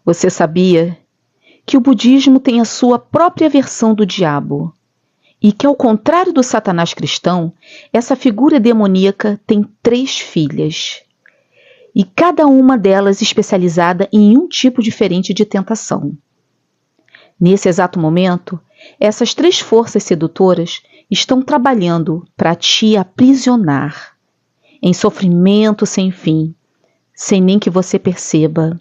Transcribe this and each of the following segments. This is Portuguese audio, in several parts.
Você sabia que o budismo tem a sua própria versão do diabo e que, ao contrário do Satanás cristão, essa figura demoníaca tem 3 filhas e cada uma delas especializada em um tipo diferente de tentação. Nesse exato momento, essas 3 forças sedutoras estão trabalhando para te aprisionar em sofrimento sem fim, sem nem que você perceba.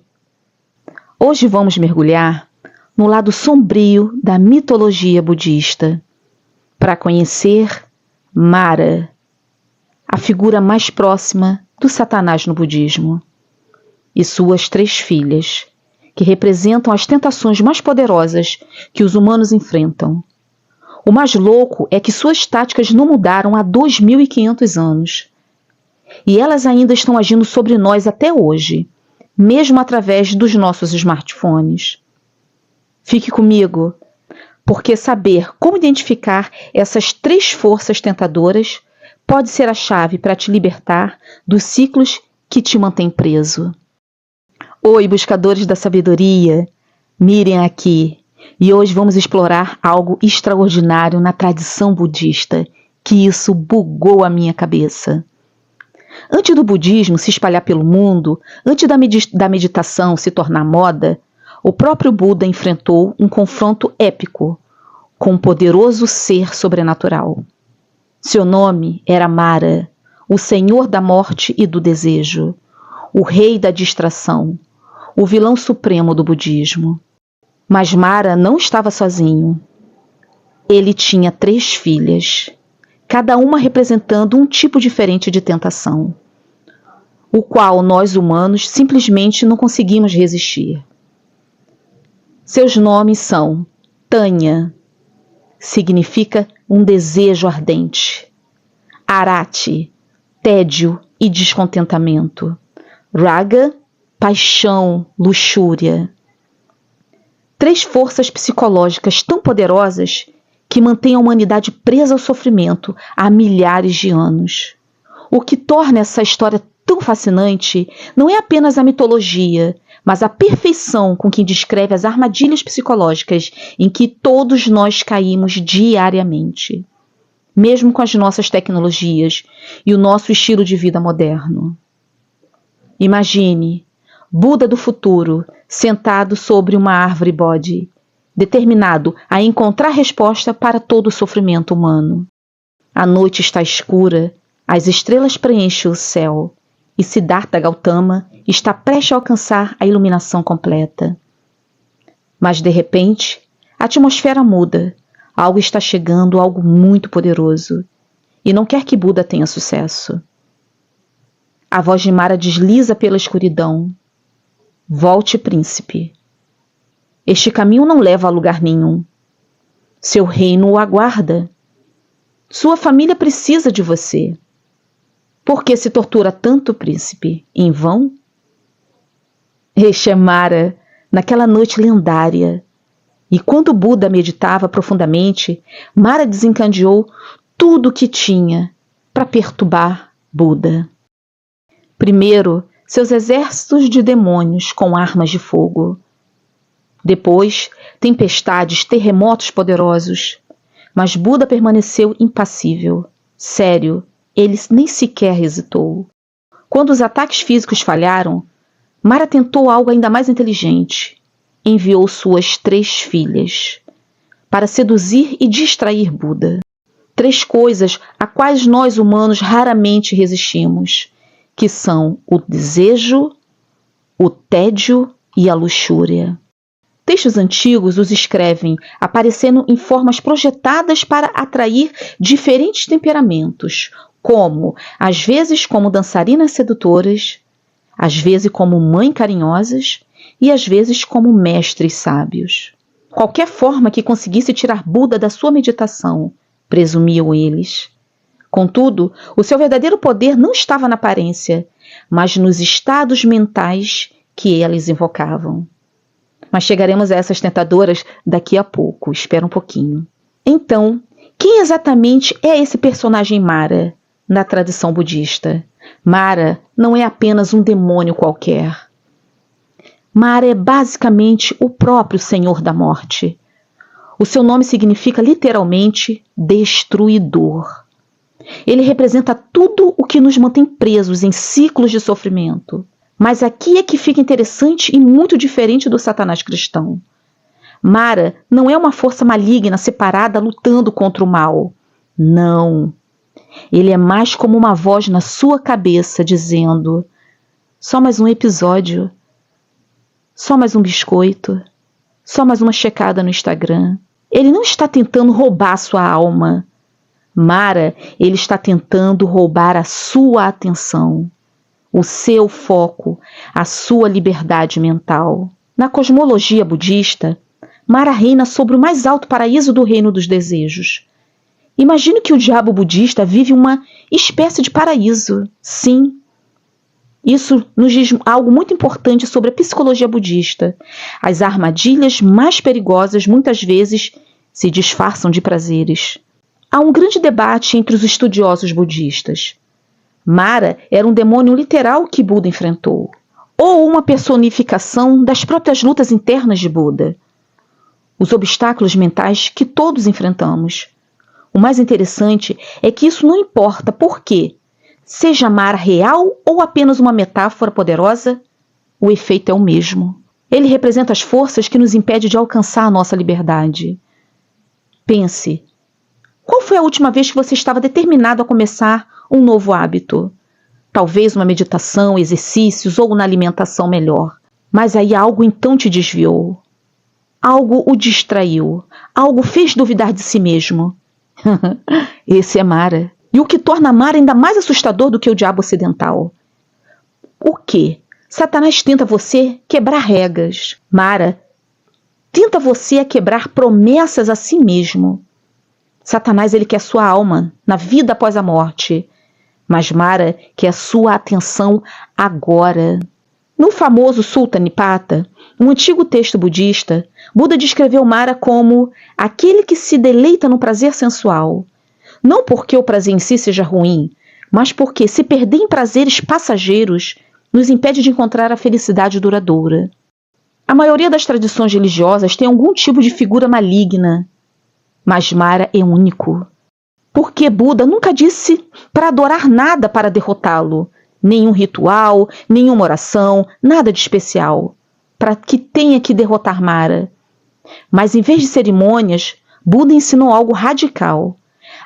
Hoje vamos mergulhar no lado sombrio da mitologia budista para conhecer Mara, a figura mais próxima do Satanás no budismo, e suas 3 filhas, que representam as tentações mais poderosas que os humanos enfrentam. O mais louco é que suas táticas não mudaram há 2.500 anos. E elas ainda estão agindo sobre nós até hoje, mesmo através dos nossos smartphones. Fique comigo, porque saber como identificar essas 3 forças tentadoras pode ser a chave para te libertar dos ciclos que te mantêm preso. Oi, buscadores da sabedoria! Mirem aqui, e hoje vamos explorar algo extraordinário na tradição budista, que isso bugou a minha cabeça. Antes do budismo se espalhar pelo mundo, antes da meditação se tornar moda, o próprio Buda enfrentou um confronto épico com um poderoso ser sobrenatural. Seu nome era Mara, o senhor da morte e do desejo, o rei da distração, o vilão supremo do budismo. Mas Mara não estava sozinho. Ele tinha 3 filhas, cada uma representando um tipo diferente de tentação, o qual nós humanos simplesmente não conseguimos resistir. Seus nomes são Tanya, significa um desejo ardente, Arati, tédio e descontentamento, Raga, paixão, luxúria. 3 forças psicológicas tão poderosas que mantêm a humanidade presa ao sofrimento há milhares de anos. O que torna essa história tão fascinante não é apenas a mitologia, mas a perfeição com que descreve as armadilhas psicológicas em que todos nós caímos diariamente, mesmo com as nossas tecnologias e o nosso estilo de vida moderno. Imagine Buda do futuro sentado sobre uma árvore Bodhi, determinado a encontrar resposta para todo o sofrimento humano. A noite está escura, as estrelas preenchem o céu, e Siddhartha Gautama está prestes a alcançar a iluminação completa. Mas, de repente, a atmosfera muda, algo está chegando, algo muito poderoso, e não quer que Buda tenha sucesso. A voz de Mara desliza pela escuridão. Volte, príncipe. Este caminho não leva a lugar nenhum. Seu reino o aguarda. Sua família precisa de você. Por que se tortura tanto, príncipe? Em vão? Este é Mara, naquela noite lendária. E quando Buda meditava profundamente, Mara desencadeou tudo o que tinha para perturbar Buda. Primeiro, seus exércitos de demônios com armas de fogo. Depois, tempestades, terremotos poderosos. Mas Buda permaneceu impassível. Sério, ele nem sequer hesitou. Quando os ataques físicos falharam, Mara tentou algo ainda mais inteligente. Enviou suas 3 filhas para seduzir e distrair Buda. 3 coisas a quais nós humanos raramente resistimos, que são o desejo, o tédio e a luxúria. Textos antigos os escrevem aparecendo em formas projetadas para atrair diferentes temperamentos, como, às vezes como dançarinas sedutoras, às vezes como mães carinhosas e às vezes como mestres sábios. Qualquer forma que conseguisse tirar Buda da sua meditação, presumiam eles. Contudo, o seu verdadeiro poder não estava na aparência, mas nos estados mentais que eles invocavam. Mas chegaremos a essas tentadoras daqui a pouco, espera um pouquinho. Então, quem exatamente é esse personagem Mara na tradição budista? Mara não é apenas um demônio qualquer. Mara é basicamente o próprio Senhor da Morte. O seu nome significa literalmente destruidor. Ele representa tudo o que nos mantém presos em ciclos de sofrimento. Mas aqui é que fica interessante e muito diferente do Satanás cristão. Mara não é uma força maligna separada lutando contra o mal. Não. Ele é mais como uma voz na sua cabeça dizendo: só mais um episódio, só mais um biscoito, só mais uma checada no Instagram. Ele não está tentando roubar a sua alma. Mara, ele está tentando roubar a sua atenção, o seu foco, a sua liberdade mental. Na cosmologia budista, Mara reina sobre o mais alto paraíso do reino dos desejos. Imagine que o diabo budista vive uma espécie de paraíso. Sim, isso nos diz algo muito importante sobre a psicologia budista. As armadilhas mais perigosas muitas vezes se disfarçam de prazeres. Há um grande debate entre os estudiosos budistas. Mara era um demônio literal que Buda enfrentou, ou uma personificação das próprias lutas internas de Buda, os obstáculos mentais que todos enfrentamos. O mais interessante é que isso não importa por quê. Seja Mara real ou apenas uma metáfora poderosa, o efeito é o mesmo. Ele representa as forças que nos impedem de alcançar a nossa liberdade. Pense, qual foi a última vez que você estava determinado a começar um novo hábito? Talvez uma meditação, exercícios ou na alimentação melhor. Mas aí algo então te desviou. Algo o distraiu. Algo fez duvidar de si mesmo. Esse é Mara. E o que torna Mara ainda mais assustador do que o diabo ocidental. O quê? Satanás tenta você quebrar regras. Mara tenta você a quebrar promessas a si mesmo. Satanás ele quer sua alma na vida após a morte. Mas Mara quer sua atenção agora. No famoso Sutta Nipata, um antigo texto budista, Buda descreveu Mara como aquele que se deleita no prazer sensual. Não porque o prazer em si seja ruim, mas porque se perder em prazeres passageiros nos impede de encontrar a felicidade duradoura. A maioria das tradições religiosas tem algum tipo de figura maligna, mas Mara é único. Porque Buda nunca disse para adorar nada para derrotá-lo, nenhum ritual, nenhuma oração, nada de especial, para que tenha que derrotar Mara. Mas em vez de cerimônias, Buda ensinou algo radical.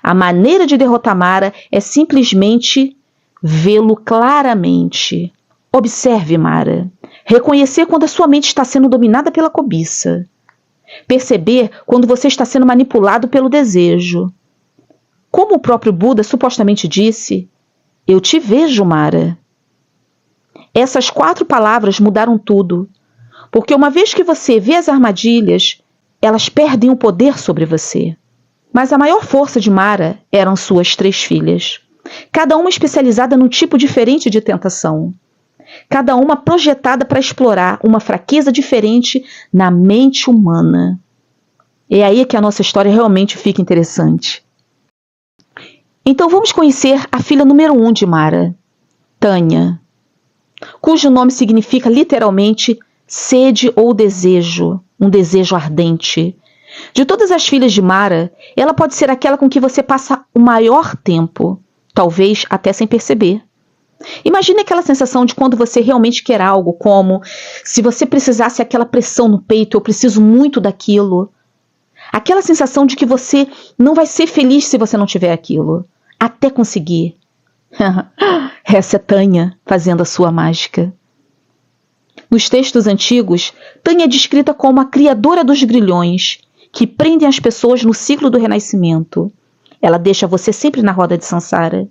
A maneira de derrotar Mara é simplesmente vê-lo claramente. Observe Mara. Reconhecer quando a sua mente está sendo dominada pela cobiça. Perceber quando você está sendo manipulado pelo desejo. Como o próprio Buda supostamente disse, eu te vejo, Mara. Essas 4 palavras mudaram tudo, porque uma vez que você vê as armadilhas, elas perdem o poder sobre você. Mas a maior força de Mara eram suas 3 filhas, cada uma especializada num tipo diferente de tentação, cada uma projetada para explorar uma fraqueza diferente na mente humana. É aí que a nossa história realmente fica interessante. Então vamos conhecer a filha número 1 de Mara, Tânia, cujo nome significa literalmente sede ou desejo, um desejo ardente. De todas as filhas de Mara, ela pode ser aquela com que você passa o maior tempo, talvez até sem perceber. Imagine aquela sensação de quando você realmente quer algo, como se você precisasse aquela pressão no peito, eu preciso muito daquilo. Aquela sensação de que você não vai ser feliz se você não tiver aquilo, até conseguir. Essa é Tânia fazendo a sua mágica. Nos textos antigos, Tânia é descrita como a criadora dos grilhões, que prendem as pessoas no ciclo do renascimento. Ela deixa você sempre na roda de Sansara.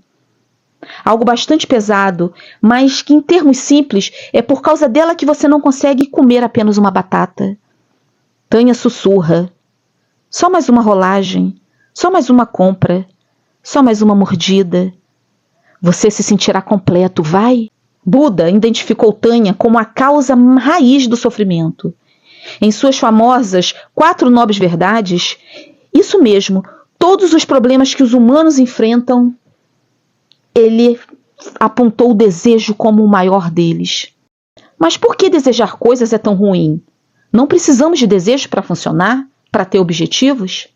Algo bastante pesado, mas que em termos simples, é por causa dela que você não consegue comer apenas uma batata. Tânia sussurra. Só mais uma rolagem, só mais uma compra, só mais uma mordida. Você se sentirá completo, vai? Buda identificou Tânia como a causa raiz do sofrimento. Em suas famosas 4 nobres verdades, isso mesmo, todos os problemas que os humanos enfrentam, ele apontou o desejo como o maior deles. Mas por que desejar coisas é tão ruim? Não precisamos de desejos para funcionar, para ter objetivos?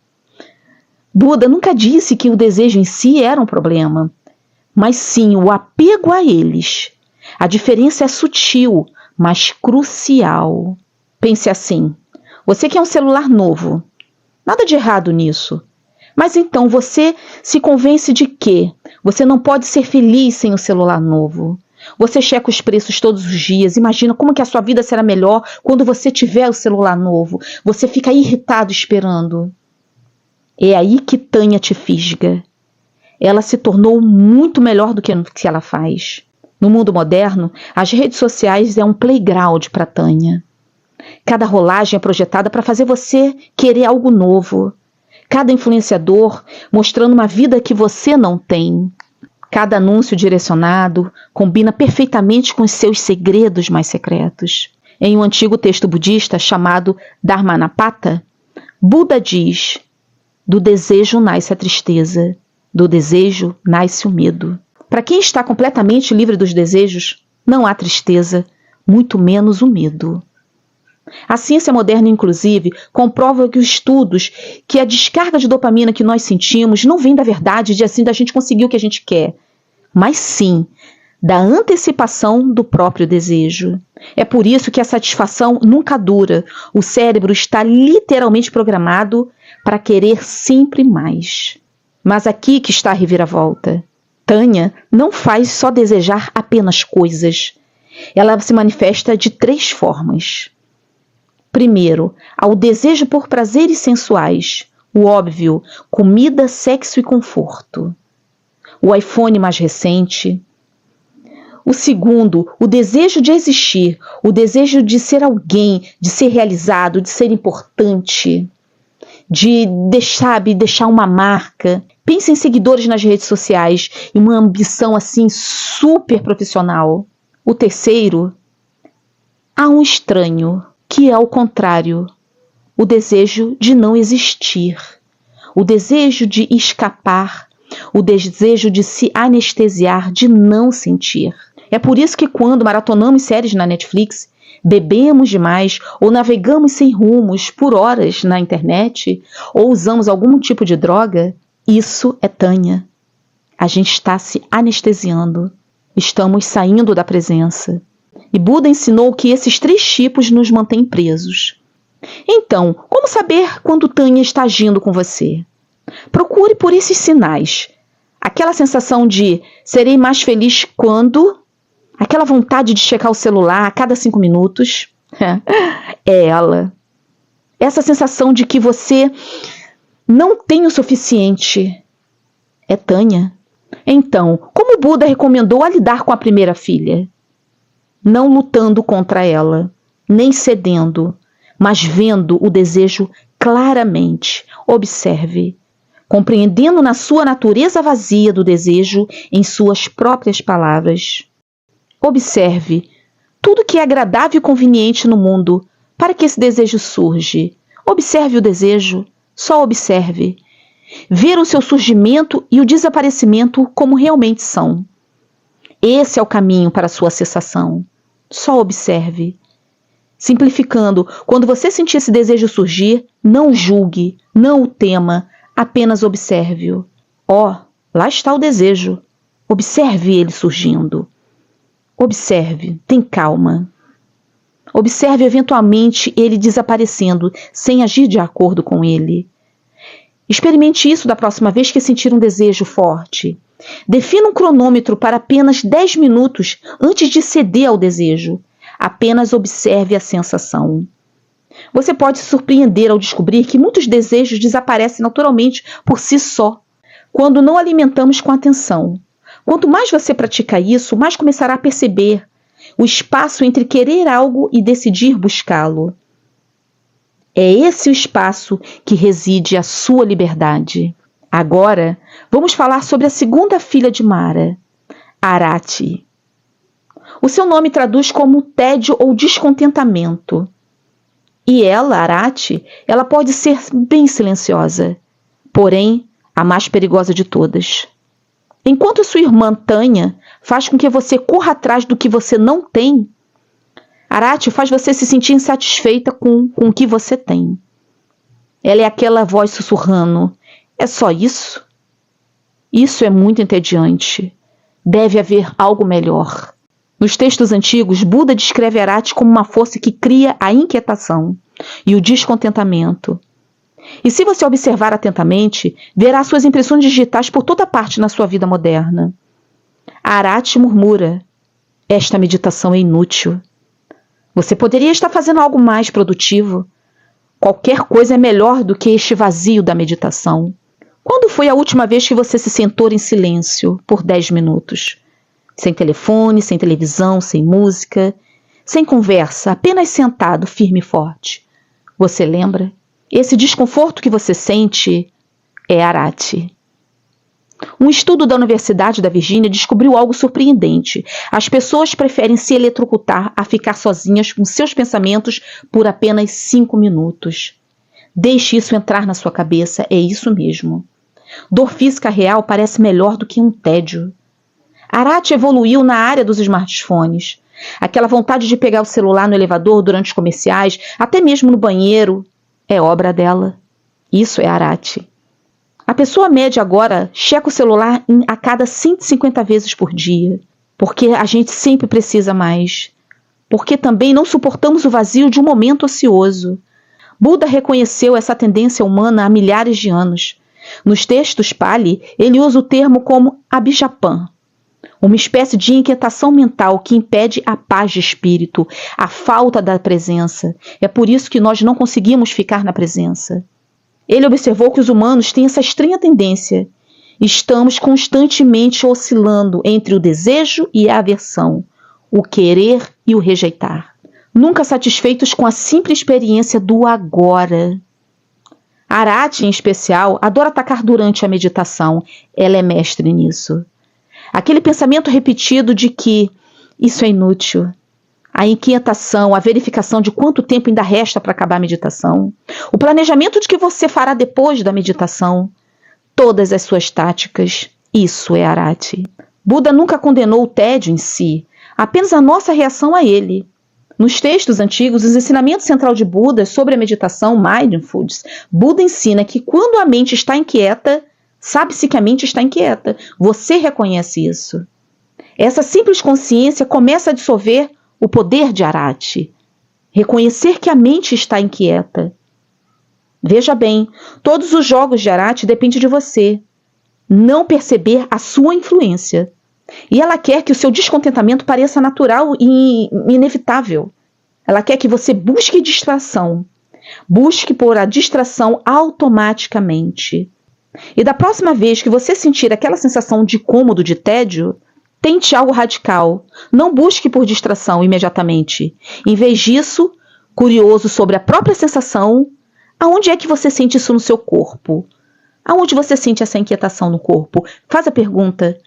Buda nunca disse que o desejo em si era um problema, mas sim o apego a eles. A diferença é sutil, mas crucial. Pense assim: você quer um celular novo. Nada de errado nisso. Mas então você se convence de que você não pode ser feliz sem o celular novo. Você checa os preços todos os dias, imagina como que a sua vida será melhor quando você tiver o celular novo. Você fica irritado esperando. É aí que Tânia te fisga. Ela se tornou muito melhor do que o que ela faz. No mundo moderno, as redes sociais é um playground para Tânia. Cada rolagem é projetada para fazer você querer algo novo. Cada influenciador mostrando uma vida que você não tem. Cada anúncio direcionado combina perfeitamente com os seus segredos mais secretos. Em um antigo texto budista chamado Dharmanapata, Buda diz: do desejo nasce a tristeza, do desejo nasce o medo. Para quem está completamente livre dos desejos, não há tristeza, muito menos o medo. A ciência moderna, inclusive, comprova que os estudos que a descarga de dopamina que nós sentimos não vem da verdade de assim da gente conseguir o que a gente quer, mas sim da antecipação do próprio desejo. É por isso que a satisfação nunca dura. O cérebro está literalmente programado para querer sempre mais. Mas aqui que está a reviravolta. Tânia não faz só desejar apenas coisas. Ela se manifesta de 3 formas. Primeiro, ao desejo por prazeres sensuais, o óbvio, comida, sexo e conforto. O iPhone mais recente. O segundo, o desejo de existir, o desejo de ser alguém, de ser realizado, de ser importante, de deixar uma marca. Pense em seguidores nas redes sociais e uma ambição assim super profissional. O terceiro, há um estranho, que é ao contrário, o desejo de não existir, o desejo de escapar, o desejo de se anestesiar, de não sentir. É por isso que quando maratonamos séries na Netflix, bebemos demais ou navegamos sem rumos por horas na internet ou usamos algum tipo de droga, isso é Tânia. A gente está se anestesiando, estamos saindo da presença. E Buda ensinou que esses 3 tipos nos mantêm presos. Então, como saber quando Tânia está agindo com você? Procure por esses sinais. Aquela sensação de serei mais feliz quando... Aquela vontade de checar o celular a cada 5 minutos. É ela. Essa sensação de que você não tem o suficiente. É Tânia. Então, como Buda recomendou a lidar com a primeira filha? Não lutando contra ela, nem cedendo, mas vendo o desejo claramente. Observe, compreendendo na sua natureza vazia do desejo em suas próprias palavras. Observe tudo que é agradável e conveniente no mundo para que esse desejo surge. Observe o desejo, só observe. Ver o seu surgimento e o desaparecimento como realmente são. Esse é o caminho para a sua cessação. Só observe. Simplificando, quando você sentir esse desejo surgir, não julgue, não o tema, apenas observe-o. Lá está o desejo. Observe ele surgindo. Observe, tem calma. Observe eventualmente ele desaparecendo, sem agir de acordo com ele. Experimente isso da próxima vez que sentir um desejo forte. Defina um cronômetro para apenas 10 minutos antes de ceder ao desejo. Apenas observe a sensação. Você pode se surpreender ao descobrir que muitos desejos desaparecem naturalmente por si só, quando não alimentamos com atenção. Quanto mais você pratica isso, mais começará a perceber o espaço entre querer algo e decidir buscá-lo. É esse o espaço que reside a sua liberdade. Agora, vamos falar sobre a segunda filha de Mara, Arati. O seu nome traduz como tédio ou descontentamento. E ela, Arati, ela pode ser bem silenciosa, porém, a mais perigosa de todas. Enquanto sua irmã Tânia faz com que você corra atrás do que você não tem, Arati faz você se sentir insatisfeita com o que você tem. Ela é aquela voz sussurrando: é só isso? Isso é muito entediante. Deve haver algo melhor. Nos textos antigos, Buda descreve Arati como uma força que cria a inquietação e o descontentamento. E se você observar atentamente, verá suas impressões digitais por toda parte na sua vida moderna. Arati murmura: esta meditação é inútil. Você poderia estar fazendo algo mais produtivo. Qualquer coisa é melhor do que este vazio da meditação. Quando foi a última vez que você se sentou em silêncio por 10 minutos? Sem telefone, sem televisão, sem música, sem conversa, apenas sentado, firme e forte. Você lembra? Esse desconforto que você sente é Arati. Um estudo da Universidade da Virgínia descobriu algo surpreendente. As pessoas preferem se eletrocutar a ficar sozinhas com seus pensamentos por apenas 5 minutos. Deixe isso entrar na sua cabeça, é isso mesmo. Dor física real parece melhor do que um tédio. Arati evoluiu na área dos smartphones. Aquela vontade de pegar o celular no elevador durante os comerciais, até mesmo no banheiro, é obra dela. Isso é Arati. A pessoa média agora checa o celular a cada 150 vezes por dia, porque a gente sempre precisa mais. Porque também não suportamos o vazio de um momento ocioso. Buda reconheceu essa tendência humana há milhares de anos. Nos textos Pali, ele usa o termo como abhijapan, uma espécie de inquietação mental que impede a paz de espírito, a falta da presença. É por isso que nós não conseguimos ficar na presença. Ele observou que os humanos têm essa estranha tendência. Estamos constantemente oscilando entre o desejo e a aversão, o querer e o rejeitar. Nunca satisfeitos com a simples experiência do agora. Arati, em especial, adora atacar durante a meditação. Ela é mestre nisso. Aquele pensamento repetido de que isso é inútil. A inquietação, a verificação de quanto tempo ainda resta para acabar a meditação. O planejamento de que você fará depois da meditação. Todas as suas táticas. Isso é Arati. Buda nunca condenou o tédio em si, apenas a nossa reação a ele. Nos textos antigos, os ensinamentos centrais de Buda sobre a meditação, Mindfulness, Buda ensina que quando a mente está inquieta, sabe-se que a mente está inquieta. Você reconhece isso. Essa simples consciência começa a dissolver o poder de Arati. Reconhecer que a mente está inquieta. Veja bem, todos os jogos de Arati dependem de você. Não perceber a sua influência. E ela quer que o seu descontentamento pareça natural e inevitável. Ela quer que você busque distração. Busque por a distração automaticamente. E da próxima vez que você sentir aquela sensação de incômodo, de tédio, tente algo radical. Não busque por distração imediatamente. Em vez disso, curioso sobre a própria sensação, aonde é que você sente isso no seu corpo? Aonde você sente essa inquietação no corpo? Faz a pergunta.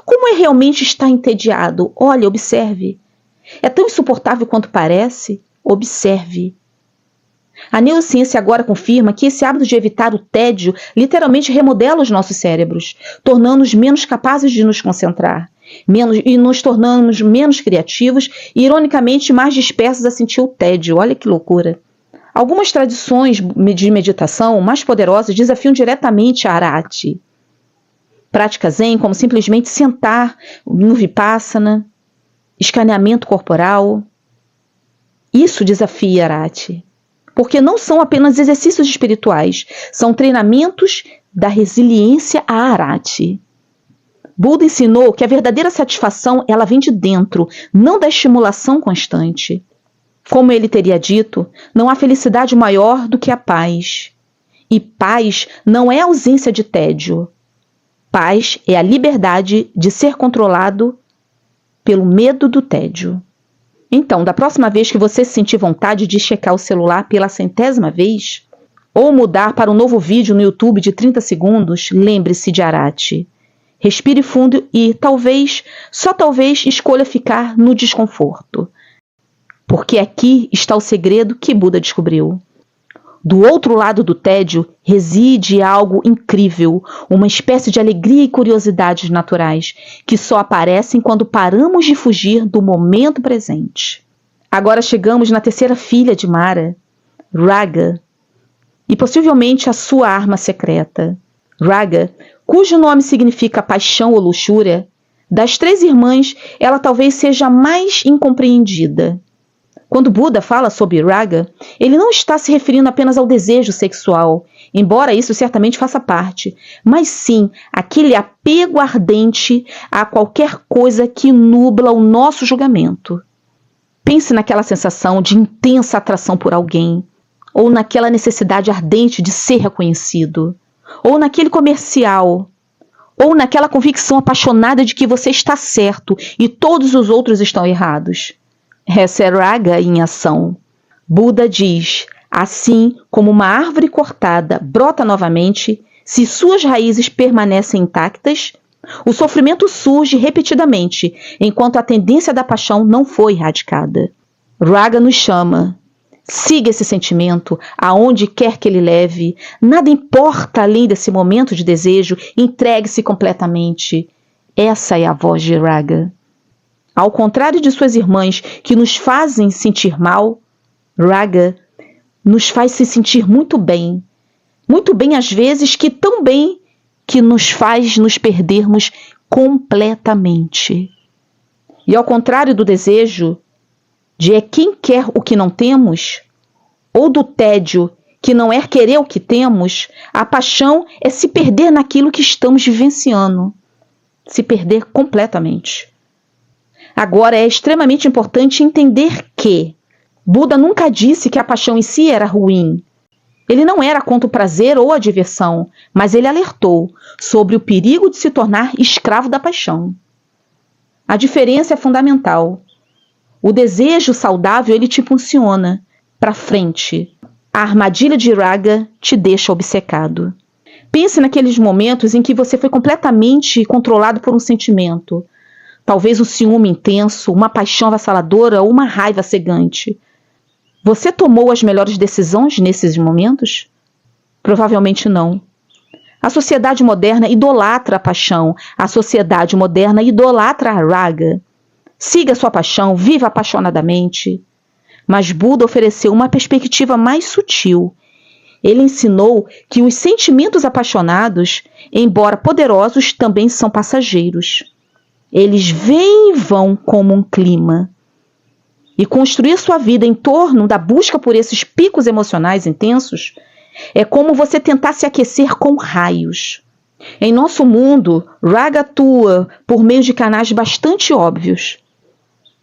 Como é realmente estar entediado? Olha, observe. É tão insuportável quanto parece? Observe. A neurociência agora confirma que esse hábito de evitar o tédio literalmente remodela os nossos cérebros, tornando-nos menos capazes de nos concentrar, e nos tornamos menos criativos e, ironicamente, mais dispersos a sentir o tédio. Olha que loucura. Algumas tradições de meditação mais poderosas desafiam diretamente a Arati. Práticas Zen, como simplesmente sentar no Vipassana, escaneamento corporal. Isso desafia Arati. Porque não são apenas exercícios espirituais, são treinamentos da resiliência a Arati. Buda ensinou que a verdadeira satisfação ela vem de dentro, não da estimulação constante. Como ele teria dito, não há felicidade maior do que a paz. E paz não é ausência de tédio. Paz é a liberdade de ser controlado pelo medo do tédio. Então, da próxima vez que você sentir vontade de checar o celular pela 100ª vez, ou mudar para um novo vídeo no YouTube de 30 segundos, lembre-se de Arati. Respire fundo e, talvez, só talvez, escolha ficar no desconforto. Porque aqui está o segredo que Buda descobriu. Do outro lado do tédio reside algo incrível, uma espécie de alegria e curiosidades naturais, que só aparecem quando paramos de fugir do momento presente. Agora chegamos na terceira filha de Mara, Raga, e possivelmente a sua arma secreta. Raga, cujo nome significa paixão ou luxúria, das 3 irmãs, ela talvez seja a mais incompreendida. Quando Buda fala sobre Raga, ele não está se referindo apenas ao desejo sexual, embora isso certamente faça parte, mas sim aquele apego ardente a qualquer coisa que nubla o nosso julgamento. Pense naquela sensação de intensa atração por alguém, ou naquela necessidade ardente de ser reconhecido, ou naquele comercial, ou naquela convicção apaixonada de que você está certo e todos os outros estão errados. Essa é Raga em ação. Buda diz, assim como uma árvore cortada brota novamente, se suas raízes permanecem intactas, o sofrimento surge repetidamente, enquanto a tendência da paixão não foi erradicada. Raga nos chama. Siga esse sentimento, aonde quer que ele leve. Nada importa além desse momento de desejo, entregue-se completamente. Essa é a voz de Raga. Ao contrário de suas irmãs que nos fazem sentir mal, Raga nos faz se sentir muito bem às vezes, que tão bem que nos faz nos perdermos completamente. E ao contrário do desejo, de é quem quer o que não temos, ou do tédio, que não é querer o que temos, a paixão é se perder naquilo que estamos vivenciando, se perder completamente. Agora, é extremamente importante entender que Buda nunca disse que a paixão em si era ruim. Ele não era contra o prazer ou a diversão, mas ele alertou sobre o perigo de se tornar escravo da paixão. A diferença é fundamental. O desejo saudável, ele te impulsiona para frente. A armadilha de Raga te deixa obcecado. Pense naqueles momentos em que você foi completamente controlado por um sentimento. Talvez um ciúme intenso, uma paixão avassaladora ou uma raiva cegante. Você tomou as melhores decisões nesses momentos? Provavelmente não. A sociedade moderna idolatra a paixão. A sociedade moderna idolatra a Raga. Siga sua paixão, viva apaixonadamente. Mas Buda ofereceu uma perspectiva mais sutil. Ele ensinou que os sentimentos apaixonados, embora poderosos, também são passageiros. Eles vêm e vão como um clima. E construir sua vida em torno da busca por esses picos emocionais intensos é como você tentar se aquecer com raios. Em nosso mundo, Raga atua por meio de canais bastante óbvios.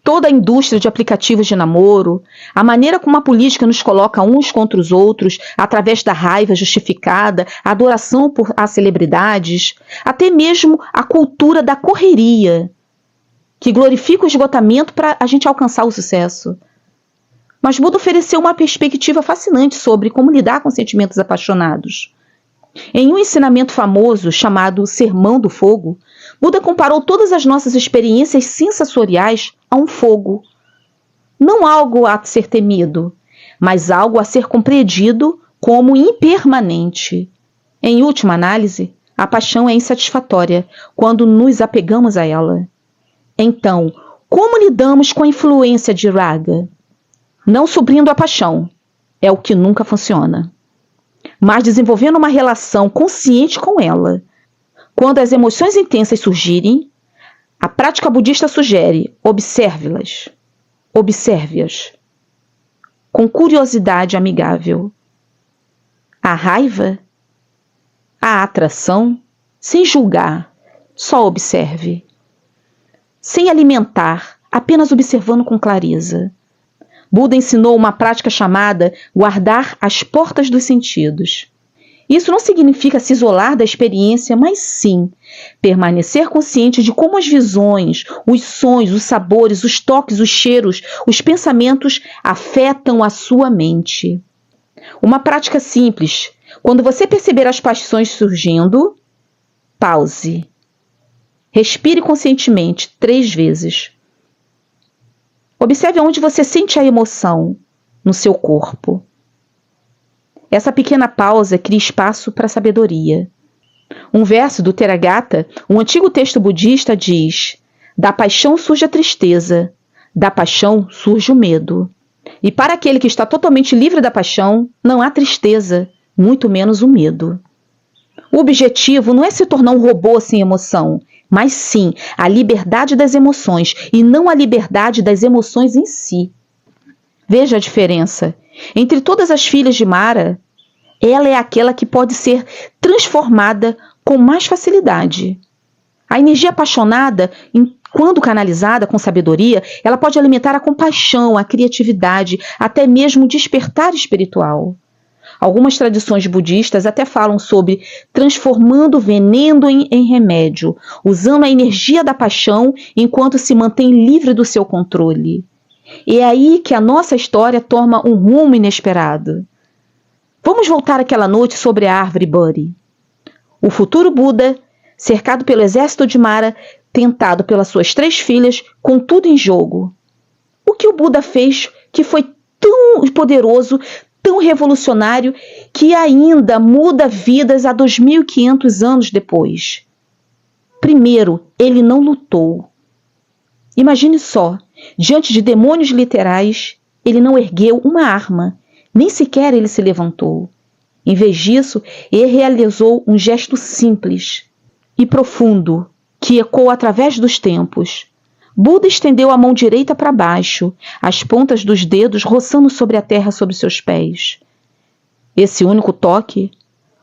Toda a indústria de aplicativos de namoro, a maneira como a política nos coloca uns contra os outros, através da raiva justificada, a adoração por as celebridades, até mesmo a cultura da correria, que glorifica o esgotamento para a gente alcançar o sucesso. Mas Buda ofereceu uma perspectiva fascinante sobre como lidar com sentimentos apaixonados. Em um ensinamento famoso chamado Sermão do Fogo, Buda comparou todas as nossas experiências sensoriais a um fogo. Não algo a ser temido, mas algo a ser compreendido como impermanente. Em última análise, a paixão é insatisfatória quando nos apegamos a ela. Então, como lidamos com a influência de Raga? Não suprindo a paixão, é o que nunca funciona, mas desenvolvendo uma relação consciente com ela. Quando as emoções intensas surgirem, a prática budista sugere observe-las, observe-as, com curiosidade amigável. A raiva, a atração, sem julgar, só observe. Sem alimentar, apenas observando com clareza. Buda ensinou uma prática chamada guardar as portas dos sentidos. Isso não significa se isolar da experiência, mas sim permanecer consciente de como as visões, os sons, os sabores, os toques, os cheiros, os pensamentos afetam a sua mente. Uma prática simples. Quando você perceber as paixões surgindo, pause. Respire conscientemente 3 vezes. Observe onde você sente a emoção no seu corpo. Essa pequena pausa cria espaço para a sabedoria. Um verso do Theragatha, um antigo texto budista, diz: da paixão surge a tristeza, Da paixão surge o medo. E para aquele que está totalmente livre da paixão, não há tristeza, muito menos o medo. O objetivo não é se tornar um robô sem emoção, mas sim a liberdade das emoções e não a liberdade das emoções em si. Veja a diferença. Entre todas as filhas de Mara, ela é aquela que pode ser transformada com mais facilidade. A energia apaixonada, quando canalizada com sabedoria, ela pode alimentar a compaixão, a criatividade, até mesmo o despertar espiritual. Algumas tradições budistas até falam sobre transformando o veneno em remédio, usando a energia da paixão enquanto se mantém livre do seu controle. E é aí que a nossa história toma um rumo inesperado. Vamos voltar àquela noite sobre a árvore Bodhi. O futuro Buda, cercado pelo exército de Mara, tentado pelas suas 3 filhas, com tudo em jogo. O que o Buda fez que foi tão poderoso, tão revolucionário, que ainda muda vidas há 2.500 anos depois? Primeiro, ele não lutou. Imagine só, diante de demônios literais, ele não ergueu uma arma, nem sequer ele se levantou. Em vez disso, ele realizou um gesto simples e profundo, que ecoou através dos tempos. Buda estendeu a mão direita para baixo, as pontas dos dedos roçando sobre a terra sob seus pés. Esse único toque,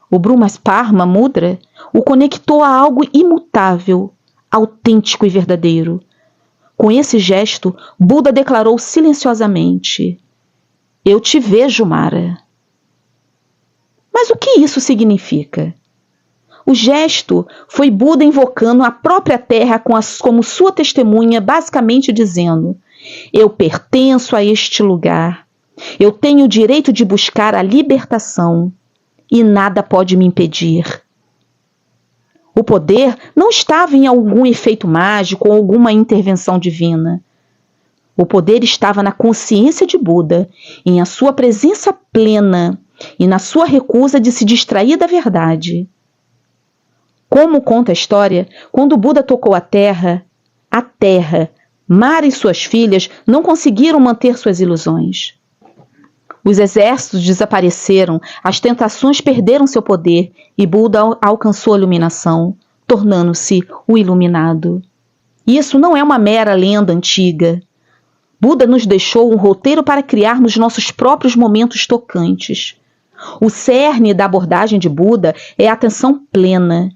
o Brahmasparma Mudra, o conectou a algo imutável, autêntico e verdadeiro. Com esse gesto, Buda declarou silenciosamente: "Eu te vejo, Mara." Mas o que isso significa? O gesto foi Buda invocando a própria terra como sua testemunha, basicamente dizendo: "Eu pertenço a este lugar. Eu tenho o direito de buscar a libertação e nada pode me impedir." O poder não estava em algum efeito mágico ou alguma intervenção divina. O poder estava na consciência de Buda, em a sua presença plena e na sua recusa de se distrair da verdade. Como conta a história, quando Buda tocou a terra, Mara e suas filhas não conseguiram manter suas ilusões. Os exércitos desapareceram, as tentações perderam seu poder e Buda alcançou a iluminação, tornando-se o iluminado. Isso não é uma mera lenda antiga. Buda nos deixou um roteiro para criarmos nossos próprios momentos tocantes. O cerne da abordagem de Buda é a atenção plena,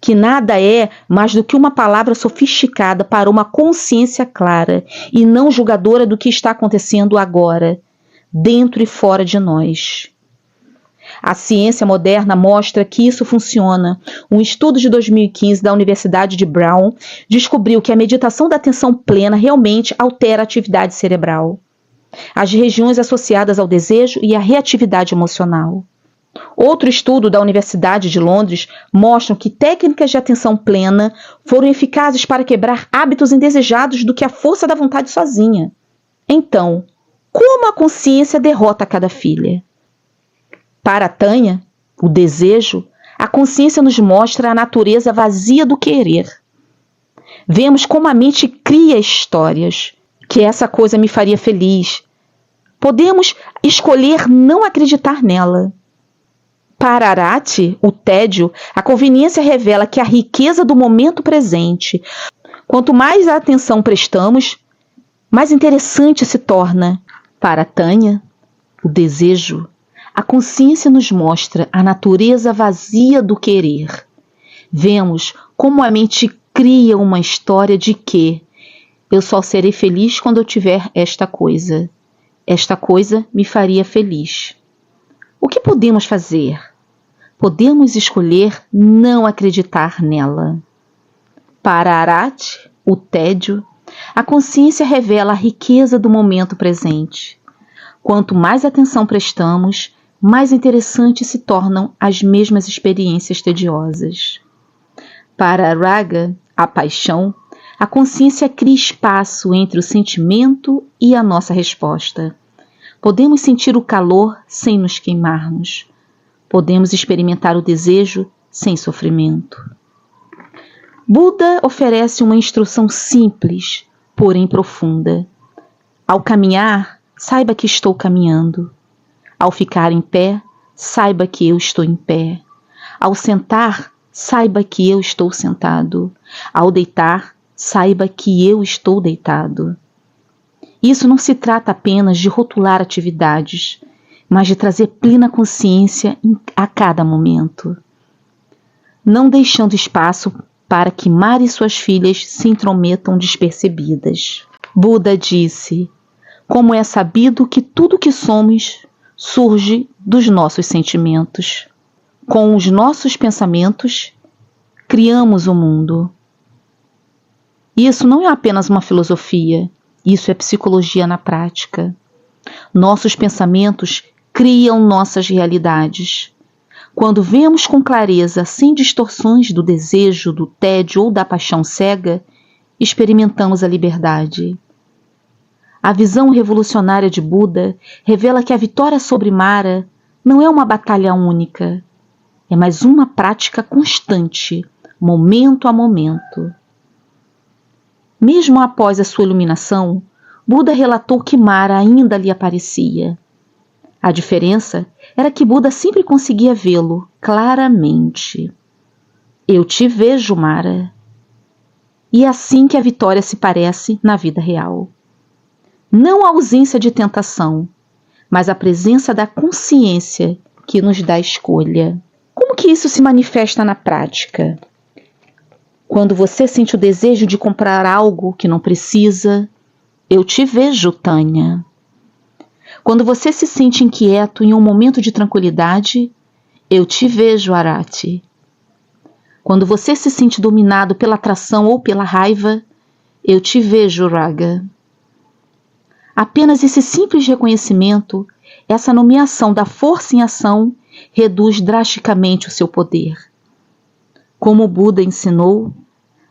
que nada é mais do que uma palavra sofisticada para uma consciência clara e não julgadora do que está acontecendo agora, dentro e fora de nós. A ciência moderna mostra que isso funciona. Um estudo de 2015 da Universidade de Brown descobriu que a meditação da atenção plena realmente altera a atividade cerebral, as regiões associadas ao desejo e à reatividade emocional. Outro estudo da Universidade de Londres mostra que técnicas de atenção plena foram eficazes para quebrar hábitos indesejados do que a força da vontade sozinha. Então, como a consciência derrota cada filha? Para Tânia, o desejo, a consciência nos mostra a natureza vazia do querer. Vemos como a mente cria histórias, que essa coisa me faria feliz. Podemos escolher não acreditar nela. Para Arati, o tédio, a conveniência revela que a riqueza do momento presente, quanto mais atenção prestamos, mais interessante se torna. Para Tânia, o desejo, a consciência nos mostra a natureza vazia do querer. Vemos como a mente cria uma história de que eu só serei feliz quando eu tiver esta coisa. Esta coisa me faria feliz. O que podemos fazer? Podemos escolher não acreditar nela. Para Arati, o tédio, a consciência revela a riqueza do momento presente. Quanto mais atenção prestamos, mais interessantes se tornam as mesmas experiências tediosas. Para Raga, a paixão, a consciência cria espaço entre o sentimento e a nossa resposta. Podemos sentir o calor sem nos queimarmos. Podemos experimentar o desejo sem sofrimento. Buda oferece uma instrução simples, porém profunda. Ao caminhar, saiba que estou caminhando. Ao ficar em pé, saiba que eu estou em pé. Ao sentar, saiba que eu estou sentado. Ao deitar, saiba que eu estou deitado. Isso não se trata apenas de rotular atividades, mas de trazer plena consciência a cada momento, não deixando espaço para que Mara e suas filhas se intrometam despercebidas. Buda disse: como é sabido que tudo que somos surge dos nossos sentimentos. Com os nossos pensamentos, criamos o mundo. Isso não é apenas uma filosofia, isso é psicologia na prática. Nossos pensamentos criam nossas realidades. Quando vemos com clareza, sem distorções do desejo, do tédio ou da paixão cega, experimentamos a liberdade. A visão revolucionária de Buda revela que a vitória sobre Mara não é uma batalha única, é mais uma prática constante, momento a momento. Mesmo após a sua iluminação, Buda relatou que Mara ainda lhe aparecia. A diferença era que Buda sempre conseguia vê-lo claramente. Eu te vejo, Mara. E é assim que a vitória se parece na vida real. Não a ausência de tentação, mas a presença da consciência que nos dá escolha. Como que isso se manifesta na prática? Quando você sente o desejo de comprar algo que não precisa, eu te vejo, Tânia. Quando você se sente inquieto em um momento de tranquilidade, eu te vejo, Arati. Quando você se sente dominado pela atração ou pela raiva, eu te vejo, Raga. Apenas esse simples reconhecimento, essa nomeação da força em ação, reduz drasticamente o seu poder. Como o Buda ensinou,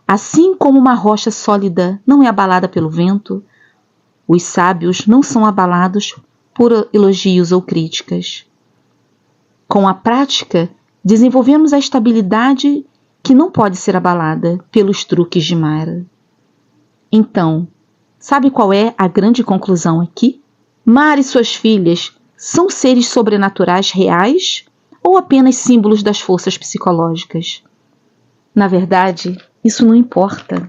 assim como uma rocha sólida não é abalada pelo vento, os sábios não são abalados por elogios ou críticas. Com a prática, desenvolvemos a estabilidade que não pode ser abalada pelos truques de Mara. Então, sabe qual é a grande conclusão aqui? Mara e suas filhas são seres sobrenaturais reais ou apenas símbolos das forças psicológicas? Na verdade, isso não importa.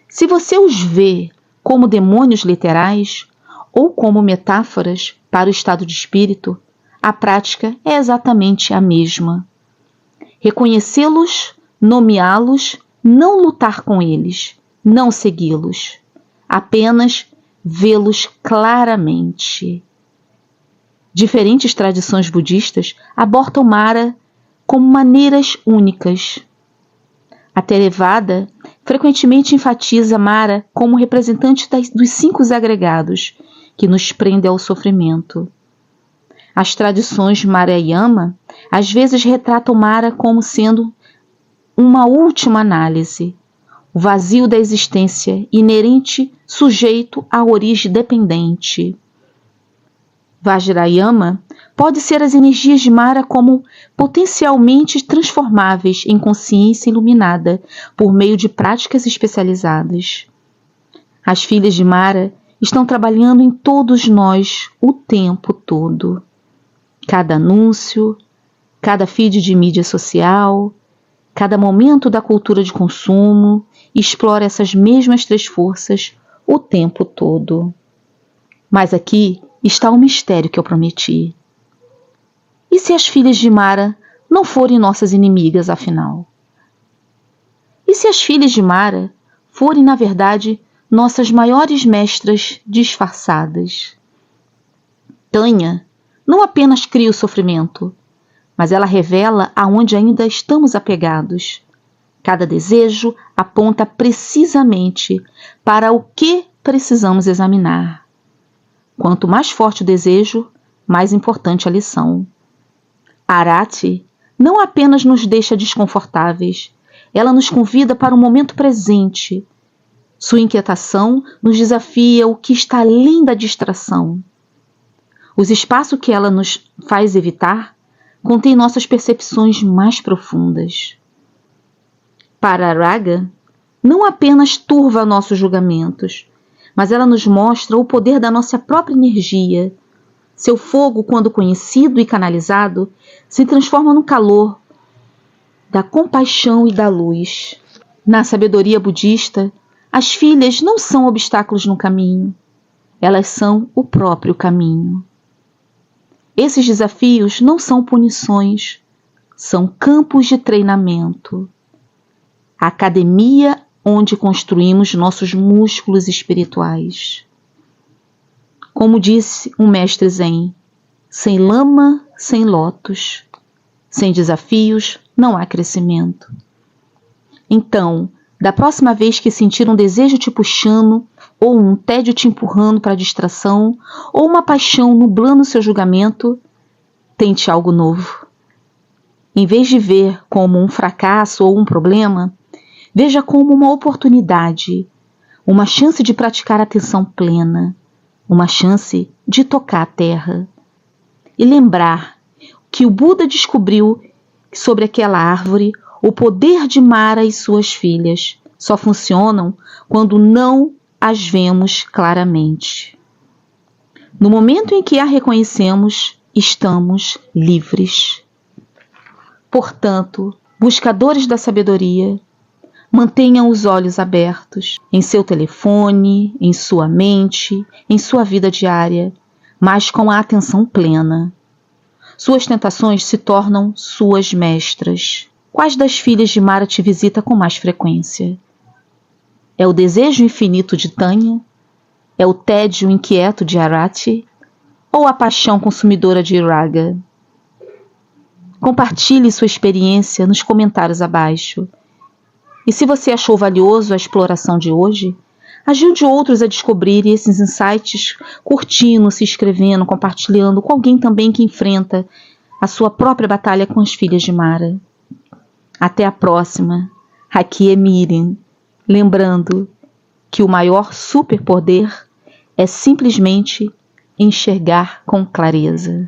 Se você os vê como demônios literais ou como metáforas para o estado de espírito, a prática é exatamente a mesma. Reconhecê-los, nomeá-los, não lutar com eles, não segui-los, apenas vê-los claramente. Diferentes tradições budistas abordam Mara como maneiras únicas. A Theravada frequentemente enfatiza Mara como representante dos 5 agregados que nos prendem ao sofrimento. As tradições Marayama às vezes retratam Mara como sendo uma última análise, o vazio da existência inerente sujeito à origem dependente. Vajrayama pode ser as energias de Mara como potencialmente transformáveis em consciência iluminada por meio de práticas especializadas. As filhas de Mara estão trabalhando em todos nós o tempo todo. Cada anúncio, cada feed de mídia social, cada momento da cultura de consumo explora essas mesmas 3 forças o tempo todo. Mas aqui está o mistério que eu prometi. E se as filhas de Mara não forem nossas inimigas, afinal? E se as filhas de Mara forem, na verdade, nossas maiores mestras disfarçadas? Tânia não apenas cria o sofrimento, mas ela revela aonde ainda estamos apegados. Cada desejo aponta precisamente para o que precisamos examinar. Quanto mais forte o desejo, mais importante a lição. Arati não apenas nos deixa desconfortáveis, ela nos convida para o momento presente. Sua inquietação nos desafia o que está além da distração. Os espaços que ela nos faz evitar contêm nossas percepções mais profundas. Para Raga, não apenas turva nossos julgamentos, mas ela nos mostra o poder da nossa própria energia. Seu fogo, quando conhecido e canalizado, se transforma no calor da compaixão e da luz. Na sabedoria budista, as filhas não são obstáculos no caminho, elas são o próprio caminho. Esses desafios não são punições, são campos de treinamento. A academia onde construímos nossos músculos espirituais. Como disse um mestre Zen, sem lama, sem lótus, sem desafios, não há crescimento. Então, da próxima vez que sentir um desejo te puxando, ou um tédio te empurrando para a distração, ou uma paixão nublando seu julgamento, tente algo novo. Em vez de ver como um fracasso ou um problema, veja como uma oportunidade, uma chance de praticar atenção plena, uma chance de tocar a terra. E lembrar que o Buda descobriu sobre aquela árvore o poder de Mara e suas filhas só funcionam quando não as vemos claramente. No momento em que a reconhecemos, estamos livres. Portanto, buscadores da sabedoria, mantenham os olhos abertos em seu telefone, em sua mente, em sua vida diária, mas com a atenção plena. Suas tentações se tornam suas mestras. Quais das filhas de Mara te visita com mais frequência? É o desejo infinito de Tanya? É o tédio inquieto de Arati? Ou a paixão consumidora de Raga? Compartilhe sua experiência nos comentários abaixo. E se você achou valioso a exploração de hoje, ajude outros a descobrirem esses insights curtindo, se inscrevendo, compartilhando com alguém também que enfrenta a sua própria batalha com as filhas de Mara. Até a próxima. Aqui é Miriam, lembrando que o maior superpoder é simplesmente enxergar com clareza.